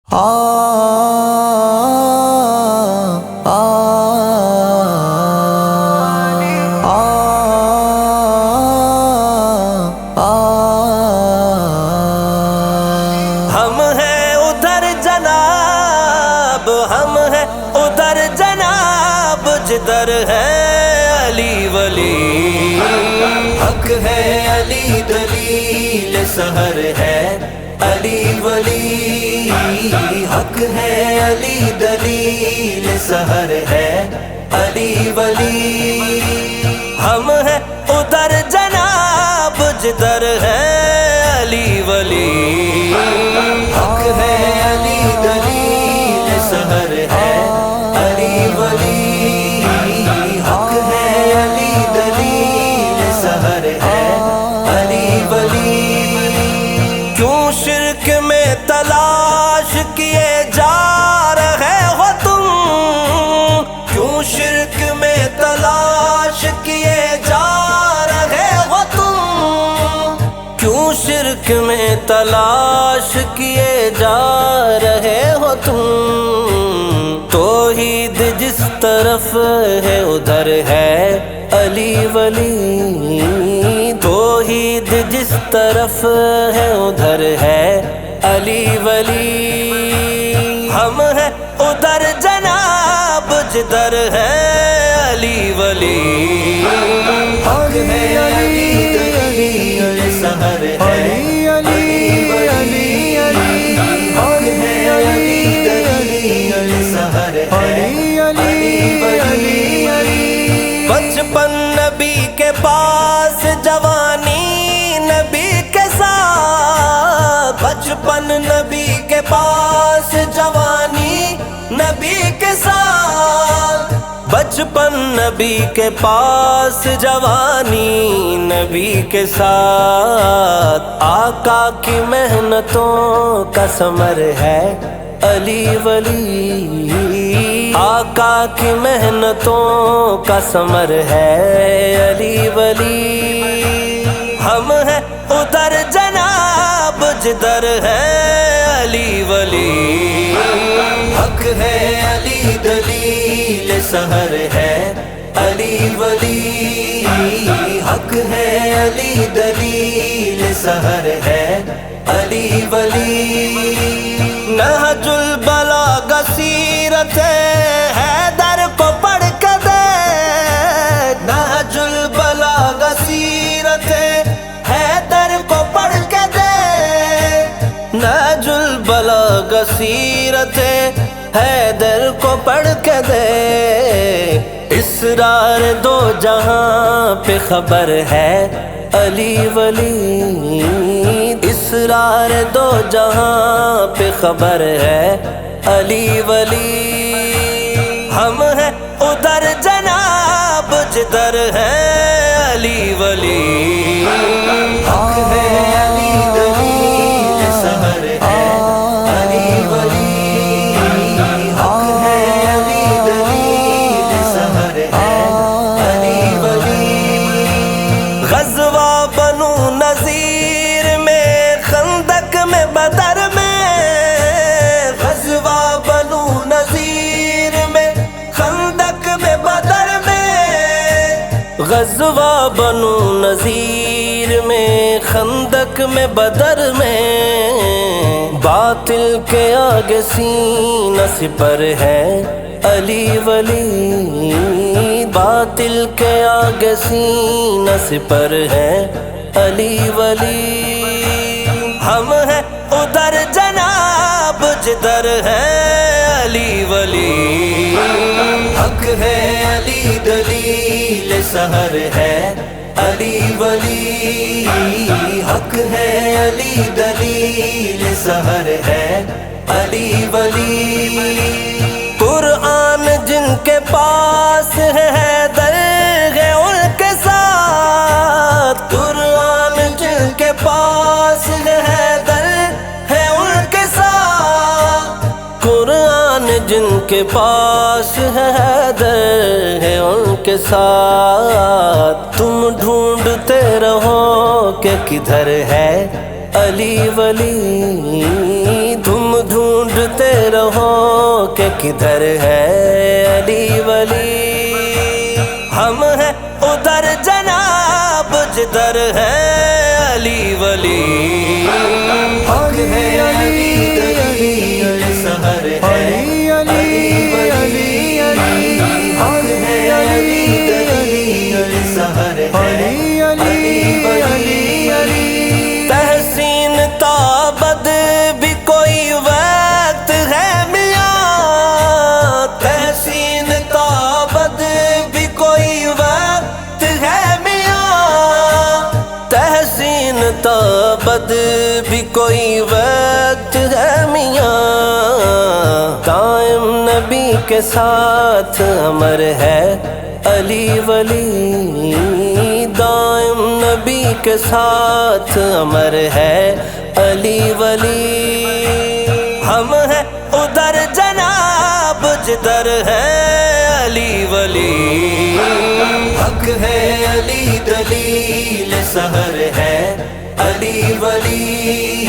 ہم ہیں ادھر جناب، ہم ہیں ادھر جناب، جدھر ہے علی ولی۔ حق ہے علی دلیل سحر ہے علی ولی، حق ہے علی دلیل سحر ہے علی ولی۔ ہم ہیں ادھر جناب، جدھر ہے علی ولی، حق ہے علی دلیل سحر ہے علی ولی، حق ہے علی دلیل سحر ہے علی ولی۔ کیوں شرک میں تلاش کیے جا رہے ہو تم، کیوں شرک میں تلاش کیے جا رہے ہو تم، کیوں شرک میں تلاش کیے جا رہے ہو تم۔ توحید جس طرف ہے ادھر ہے علی ولی، توحید جس طرف ہے ادھر ہے علی ولی۔ ہم ہیں ادھر جناب، جدھر ہے علی ولی، حق ہے علی دلیل سحر ہے علی ولی، حق ہے علی دلیل سحر ہے علی ولی۔ بچپن نبی کے پاس، جوانی نبی کے ساتھ، بچپن نبی کے پاس، جوانی نبی کے ساتھ، بچپن نبی کے پاس، جوانی نبی کے ساتھ۔ آقا کی محنتوں کا ثمر ہے علی ولی، آقا کی محنتوں کا ثمر ہے علی ولی۔ ہم ہیں ادھر جناب، جدھر ہے علی ولی، حق ہے علی دلیل سحر ہے علی ولی، حق ہے علی دلیل سحر ہے علی ولی۔ نہج البلاغہ سیرت حیدر کو پڑھ کے دیکھ، نہج البلاغہ سیرت حیدر کو پڑھ کے دیکھ، نہج البلاغہ سیرت حیدر کو پڑھ کے دیکھ۔ اسرار دو جہاں پہ خبر ہے علی ولی، اسرار دو جہاں پہ خبر ہے علی ولی۔ ہم ہیں ادھر جناب، جدھر ہے علی ولی، حق ہے علی دلیل سحر ہے علی ولی، حق ہے علی دلیل سحر ہے علی ولی۔ غزوہ بنو نذیر میں، خندق میں، بدر میں، غزوہ بنو نذیر میں، خندق میں، بدر میں، غزوہ بنو نذیر میں، خندق میں، بدر میں۔ باطل کے آگے سینہ سپر ہے علی ولی، باطل کے آگے سینہ سپر ہے علی ولی۔ ہم ہیں ادھر جناب، جدھر ہے علی ولی، حق ہے علی دلیل سحر ہے علی ولی، حق ہے علی دلیل سحر ہے علی ولی۔ قرآن جن کے پاس ہے حیدر ہے ان کے ساتھ، قرآن جن کے پاس ہے حیدر ہے ان کے ساتھ، قرآن جن کے پاس ہے حیدر ہے ان کے ساتھ۔ تم ڈھونڈتے رہو کہ کدھر ہے علی ولی تم ڈھونڈتے رہو کہ کدھر ہے علی ولی ہم ہیں ادھر جناب جدھر ہے علی ولی حق ہے علی دلیل سحر ہے علی ولی حق ہے علی دلیل سحر ہے علی ولی تحسین تابد بھی کوئی وقت ہے میاں تحسین تابد بھی کوئی وقت ہے میاں تحسین تابد بھی کوئی وقت ہے میاں قائم نبی کے ساتھ امر ہے علی ولی دائم نبی کے ساتھ امر ہے علی ولی ہم ہیں ادھر جناب جدھر ہے علی ولی حق ہے علی دلیل سحر ہے علی ولی